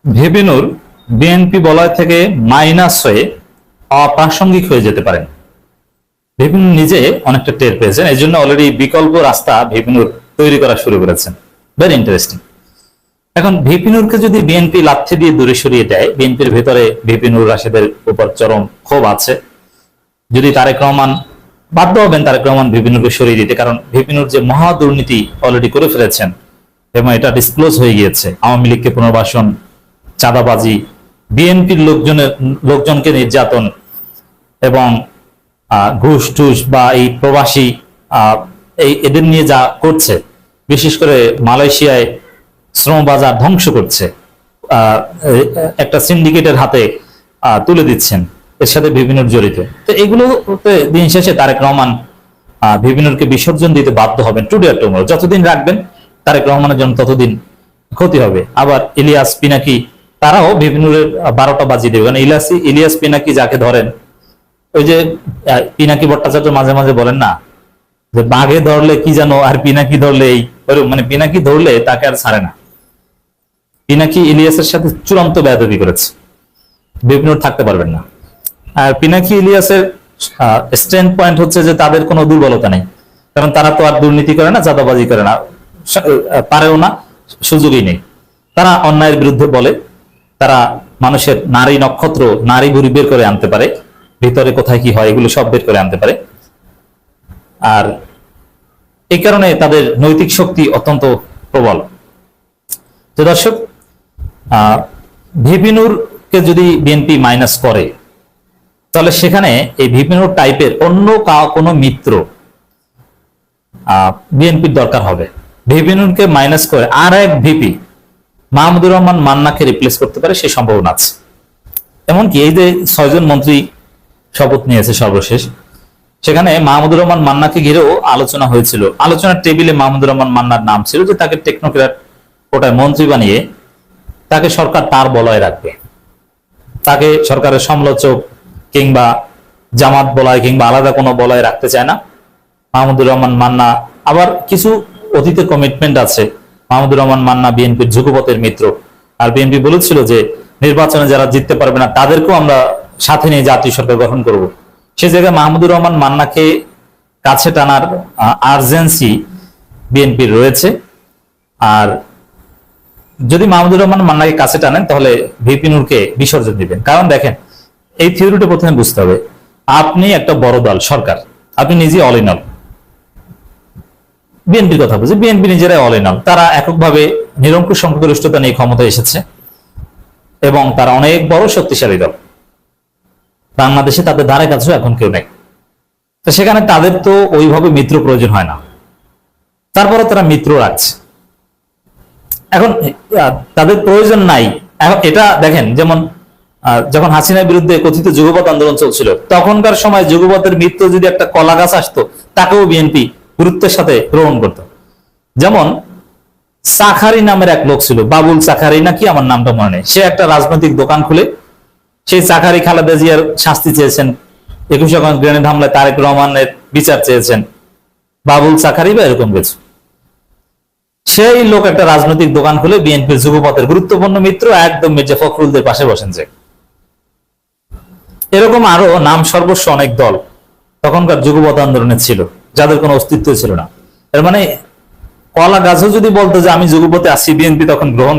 ভেবেনুর BNP বলয় থেকে minus হয়ে অপ্রাসঙ্গিক হয়ে যেতে পারেন। ভেবেনুর নিজে অনেকটা টের পেয়েছেন, এই জন্য অলরেডি বিকল্প রাস্তা ভেবেনুর তৈরি করা শুরু করেছেন। Very interesting. এখন ভেবেনুরকে যদি বিএনপি লাথি দিয়ে দূরে সরিয়ে দেয়, বিএনপির ভেতরে ভেবেনুর রাশেদের উপর চরম ক্ষোভ আছে। যদি তারেক রহমান বাধ্য হবেন তারেক রহমান ভেবেনুরকে সরিয়ে দিতে, কারণ ভেবেনুর যে মহা দুর্নীতি অলরেডি করে ফেলেছেন এবং এটা ডিসক্লোজ হয়ে গিয়েছে। আওয়ামী লীগকে পুনর্বাসন, চাঁদাবাজি, বিএনপির লোকজনকে নির্যাতন এবং ঘুষ টুস বা এই প্রবাসী এদের নিয়ে যা করছে, বিশেষ করে মালয়েশিয়ায় শ্রম বাজার ধ্বংস করছে, একটা সিন্ডিকেটের হাতে তুলে দিচ্ছেন, এর সাথে ভেবেনুর জড়িত। তো এগুলোতে দিন শেষে তারেক রহমান ভেবেনুরকে বিসর্জন দিতে বাধ্য হবেন। টুডে আর টুমরো যতদিন রাখবেন তারেক রহমানের জন্য ততদিন ক্ষতি হবে। আবার ইলিয়াস পিনাকি তারাও ভেবেনুরের 12টা বাজিয়ে দেবে, কারণ ইলিয়াস পিনাকি যাকে ধরেন, ওই যে পিনাকি ভট্টাচার্য মাঝে মাঝে বলেন না যে বাঘে ধরলে কি জানো আর পিনাকি ধরলে এই, মানে পিনাকি ধরলে তাকে আর ছাড়ে না। পিনাকি ইলিয়াসের সাথে চূড়ান্ত বেয়াদবি করেছে, ভেবেনুর থাকতে পারবেন না। আর পিনাকি ইলিয়াসের স্ট্রেংথ পয়েন্ট হচ্ছে যে তাদের কোনো দুর্বলতা নেই, কারণ তারা তো আর দুর্নীতি করে না, চাঁদাবাজি করে না, পারেও না, সুযোগই নেই। তারা অন্যায়ের বিরুদ্ধে বলে, তারা মানুষের নারী নক্ষত্র, নারী ভুরি বের করে আনতে পারে, ভিতরে কোথায় কি হয় এগুলো সব বের করে আনতে পারে। আর এই কারণে তাদের নৈতিক শক্তি অত্যন্ত প্রবল। তো দর্শক, ভেবেনুরকে যদি বিএনপি মাইনাস করে, তাহলে সেখানে এই ভেবেনুর টাইপের অন্য কোনো মিত্র বিএনপির দরকার হবে। ভেবেনুরকে মাইনাস করে আর এক ভিপি মাহমুদুর রহমান মান্নাকে রিপ্লেস করতে পারে, সেই সম্ভাবনা আছে। এমনকি এই যে 6 জন মন্ত্রী শপথ নিয়েছে সর্বশেষ, সেখানে মাহমুদুর রহমান মান্নাকে ঘিরেও আলোচনা হয়েছিল। আলোচনার টেবিলে মাহমুদুর রহমান মান্নার নাম ছিল যে তাকে টেকনোক্র্যাট কোটায় মন্ত্রী বানিয়ে তাকে সরকার তার বলয়ে রাখবে, তাকে সরকারের সমালোচক কিংবা জামাত বলয় কিংবা আলাদা কোনো বলয়ে রাখতে চায় না মাহমুদুর রহমান মান্না। আবার কিছু অতীতে কমিটমেন্ট আছে, মাহমুদুর রহমান মান্না বিএনপির যুগপথের মিত্র, আর বিএনপি বলেছিল যে নির্বাচনে যারা জিততে পারবে না তাদেরকেও আমরা সাথে নিয়ে জাতীয় সরকার গঠন করব। সে জায়গায় মাহমুদুর রহমান মান্নাকে কাছে টানার আর্জেন্সি বিএনপির রয়েছে। আর যদি মাহমুদুর রহমান মান্নাকে কাছে টানেন তাহলে ভেবেনুরকে বিসর্জন দিবেন। কারণ দেখেন, এই থিওরিটা প্রথমে বুঝতে হবে। আপনি একটা বড় দল, সরকার, আপনি নিজে অল ইন অল। বিএনপির কথা বলছি, বিএনপি নিজেরাই অল ইন অল। তারা এককভাবে নিরঙ্কুশ সংখ্যাগরিষ্ঠতা নিয়ে ক্ষমতায় এসেছে এবং তারা অনেক বড় শক্তিশালী দল। বাংলাদেশে তাদের ধারে কাছেও এখন কেউ নেই। তো সেখানে তাদের তো ওইভাবে মিত্র প্রয়োজন হয় না, তারপরে তারা মিত্র রাখছে। এখন তাদের প্রয়োজন নাই। এটা দেখেন, যেমন যখন হাসিনার বিরুদ্ধে কথিত যুগপৎ আন্দোলন চলছিল, তখনকার সময় যুগপথের মিত্র যদি একটা কলা গাছ আসতো, তাকেও বিএনপি গুরুত্বের সাথে গ্রহণ করত। যেমন চাখারি নামের এক লোক ছিল, বাবুল চাখারি নাকি, আমার নামটা মনে নেই। সে একটা রাজনৈতিক দোকান খুলে সেই চাখারি খালেদা জিয়ার শাস্তি চেয়েছেন, 21 আগস্ট গ্রেনেড হামলায় তারেক রহমানের বিচার চেয়েছেন, বাবুল চাখারি বা এরকম কিছু। সেই লোক একটা রাজনৈতিক দোকান খুলে বিএনপির যুগপথের গুরুত্বপূর্ণ মিত্র, একদম মির্জা ফখরুলদের পাশে বসেন। যে এরকম আরো নাম সর্বস্ব অনেক দল তখনকার যুগপথ আন্দোলনে ছিল, যাদের কোনো অস্তিত্ব ছিল না। এর মানে কলা গাছও যদি বলতো যে আমি যুগপথে আসছি, বিএনপি তখন গ্রহণ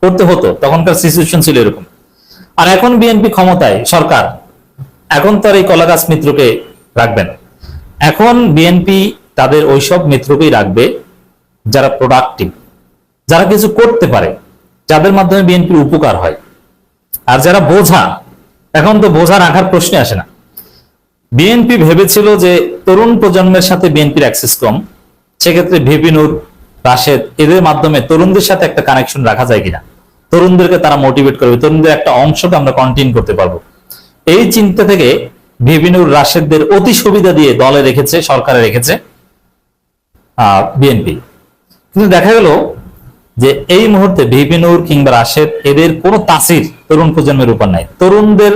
করতে হতো। তখনকার সিচুয়েশন ছিল এরকম। আর এখন বিএনপি ক্ষমতায়, সরকার, এখন তার এই কলা গাছ মিত্রকে রাখবে না। এখন বিএনপি তাদের ওইসব মিত্রকেই রাখবে যারা প্রোডাক্টিভ, যারা কিছু করতে পারে, যাদের মাধ্যমে বিএনপির উপকার হয়। আর যারা বোঝা, এখন তো বোঝা রাখার প্রশ্নে আসে না। বিএনপি ভেবেছিল যে তরুণ প্রজন্মের সাথে বিএনপির অ্যাক্সেস কম, সেক্ষেত্রে ভেবেনুর, রাশেদ, এদের মাধ্যমে তরুণদের সাথে একটা কানেকশন রাখা যায় কিনা, তরুণদেরকে তারা মোটিভেট করবে, তরুণদের একটা অংশকে আমরা কন্টিনিউ করতে পারবো। এই চিন্তা থেকে ভেবেনুর, রাশেদদের অতি সুবিধা দিয়ে দলে রেখেছে, সরকারে রেখেছে বিএনপি। কিন্তু দেখা গেল যে এই মুহূর্তে ভেবেনুর কিংবা রাশেদ, এদের কোনো তাসির তরুণ প্রজন্মের উপর নাই। তরুণদের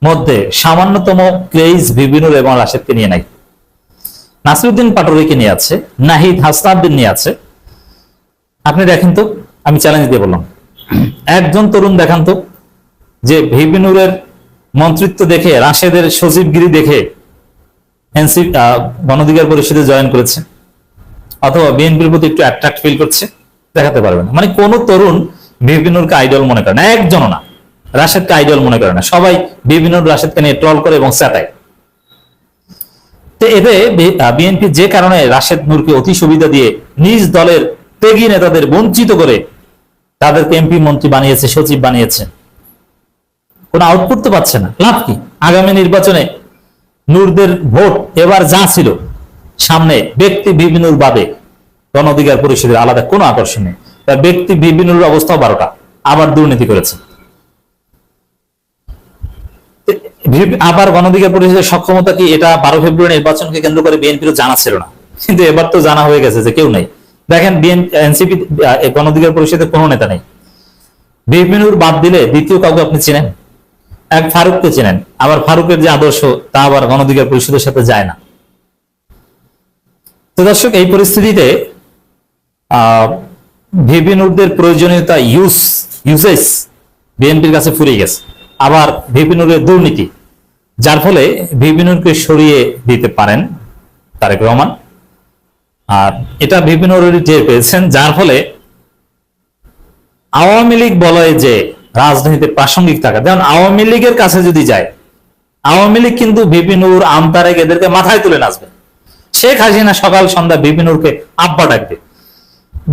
মধ্যে সামান্যতম ক্রেজ ভেবেনুর এবং রাশেদকে নিয়ে নাই। নাসিরউদ্দিন পাটোয়ারিকে নিয়ে আছে, নাহিদ হাসনাউদ্দিন নিয়ে আছে। আপনি দেখেন তো, আমি চ্যালেঞ্জ দিয়ে বললাম, একজন তরুণ দেখান তো যে ভিপি নূরের মন্ত্রিত্ব দেখে, রাশেদের সচিবগিরি দেখে এনসিপি গণ অধিকার পরিষদে জয়েন করেছে অথবা বিএনপির প্রতি একটু অ্যাট্রাক্ট ফিল করছে, দেখাতে পারবে না। মানে কোন তরুণ ভিপি নূরকে আইডল মনে করে না, একজনও না। রাশেদকে আইডল মনে করে না, সবাই ভিপি নূর রাশেদকে নিয়ে ট্রল করে এবং চাটায়। তো এতে বিএনপি যে কারণে রাশেদ নূরকে অতি সুবিধা দিয়ে নিজ দলের ত্যাগী নেতাদের বঞ্চিত করে তাদেরকে এমপি মন্ত্রী বানিয়েছে, সচিব বানিয়েছে, কোন আউটপুট তো পাচ্ছে না। লাভ কি? আগামী নির্বাচনে নূরদের ভোট এবার যা ছিল সামনে, ব্যক্তি ভিপি নূর বাদে গণ অধিকার পরিষদের আলাদা কোনো আকর্ষণ নেই। ব্যক্তি ভিপি নূরের অবস্থাও 12টা, আবার দুর্নীতি করেছে। আবার গণ অধিকার পরিষদের সক্ষমতা কি? এটা 12 ফেব্রুয়ারি নির্বাচনকে কেন্দ্র করে বিএনপিরও জানা ছিল না, কিন্তু এবার তো জানা হয়ে গেছে যে কেউ নেই। দেখেন এনসিপি গণ অধিকার পরিষদের কোনো নেতা নেই। ভিপি নূর বাদ দিলে দ্বিতীয় কাউকে আপনি চিনেন? এক ফারুককে চিনেন, আবার ফারুকের যে আদর্শ তা আবার গণ অধিকার পরিষদের সাথে যায় না। তো দর্শক, এই পরিস্থিতিতে ভিপি নূরদের প্রয়োজনীয়তা ইউজেস বিএনপির কাছে ফুরিয়ে গেছে। আবার ভিপি নূরের দুর্নীতি, যার ফলে ভিপি নূরকে সরিয়ে দিতে পারেন তারেক রহমান। আর এটা ভিপি নূর টের পেয়েছেন, যার ফলে আওয়ামী লীগ বলয় যে রাজনীতিতে প্রাসঙ্গিক থাকা, যেমন আওয়ামী লীগের কাছে যদি যায়, আওয়ামী লীগ কিন্তু ভিপি নূর, আমতারেক এদেরকে মাথায় তুলে নাচবে। শেখ হাসিনা সকাল সন্ধ্যা ভিপি নূরকে আব্বা ডাকবে।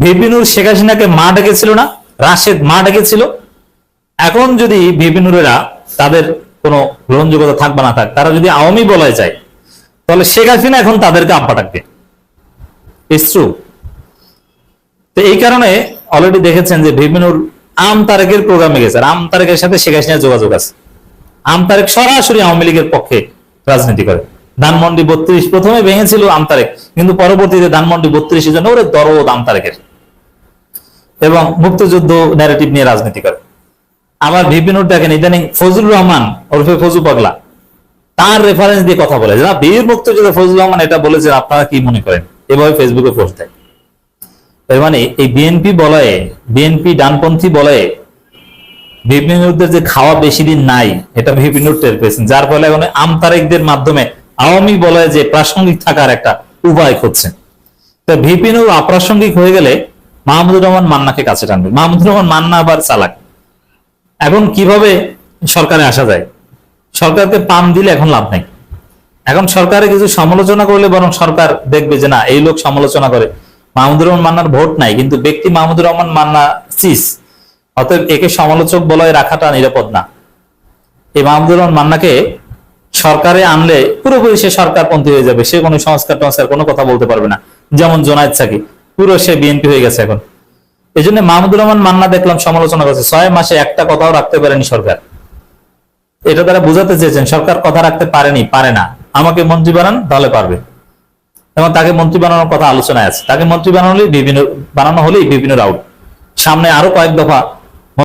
ভিপি নূর শেখ হাসিনাকে মা ডেকেছিল না, রাশেদ মা ডেকেছিল। এখন যদি ভিপি নূরেরা, তাদের কোনো গ্রহণযোগ্যতা থাকবে না থাক, তারা যদি আওয়ামী বলয় যায়, তাহলে শেখ হাসিনা এখন তাদেরকে আব্বা ডাকবে। It's true. তো এই কারণে অলরেডি দেখেছেন যে ভিপি নূর আমতারেকের প্রোগ্রামে গেছে, আর আমতারেকের সাথে শেখ হাসিনার যোগাযোগ আছে। আমতারেক সরাসরি আওয়ামী লীগের পক্ষে রাজনীতি করে। ধানমন্ডি 32 প্রথমে ভেঙেছিল আমতারেক, কিন্তু পরবর্তীতে ধানমন্ডি 32 এর জন্য ওরে দরদ আমতারেকের, এবং মুক্তিযুদ্ধ ন্যারেটিভ নিয়ে রাজনীতি করে। আবার ভিপি নূর দেখেন ইদানিং ফজলুর রহমান ওরফে ফজু পাগলা, তার রেফারেন্স দিয়ে কথা বলে যে না, বীর মুক্তিযোদ্ধা ফজলুর রহমান এটা বলেছেন, আপনারা কি মনে করেন? এভাবে ফেসবুকে পোস্ট দেয়। এর মানে এই বিএনপি বলয়ে, বিএনপি ডানপন্থী বলয়ে ভিপি নূরদের যে খাওয়া বেশি দিন নাই, এটা ভিপি নূর টের পেয়েছেন, যার ফলে এখন আমতারেকদের মাধ্যমে আওয়ামী বলয়ে যে প্রাসঙ্গিক থাকার একটা উপায় খুঁজছেন। তো ভিপি নূর অপ্রাসঙ্গিক হয়ে গেলে মাহমুদুর রহমান মান্নাকে কাছে টানবে। মাহমুদুর রহমান মান্না আবার চালাক। এখন কিভাবে সরকারে আসা যায়? সরকারকে পাম দিলে এখন লাভ নাই। এখন সরকারে কিছু সমালোচনা করলে বরং সরকার দেখবে যে না, এই লোক সমালোচনা করে, মাহমুদুর রহমান মান্নার ভোট নাই, কিন্তু ব্যক্তি মাহমুদুর রহমান মান্না সিস, অতএব একে সমালোচক বলয়ে রাখাটা নিরাপদ না। এই মাহমুদুর রহমান মান্নাকে সরকারে আনলে পুরোপুরি সে সরকারপন্থী হয়ে যাবে, সে কোনো সংস্কার টংস্কার কোনো কথা বলতে পারবে না। যেমন জোনায়েদ সাকি, পুরো সে বিএনপি হয়ে গেছে এখন। এই জন্য মাহমুদুর রহমান মান্না দেখলাম সমালোচনা করছে, 6 মাসে একটা কথাও রাখতে পারেনি সরকার। এটা তারা বোঝাতে চেয়েছেন সরকার কথা রাখতে পারেনি, পারে না, আমাকে মন্ত্রী বানান তাহলে পারবে। এবং তাকে মন্ত্রী বানানোর কথা আলোচনায় আছে, তাকে মন্ত্রী বানানো হলেই বিভিন্ন আউট। সামনে আরো কয়েক দফা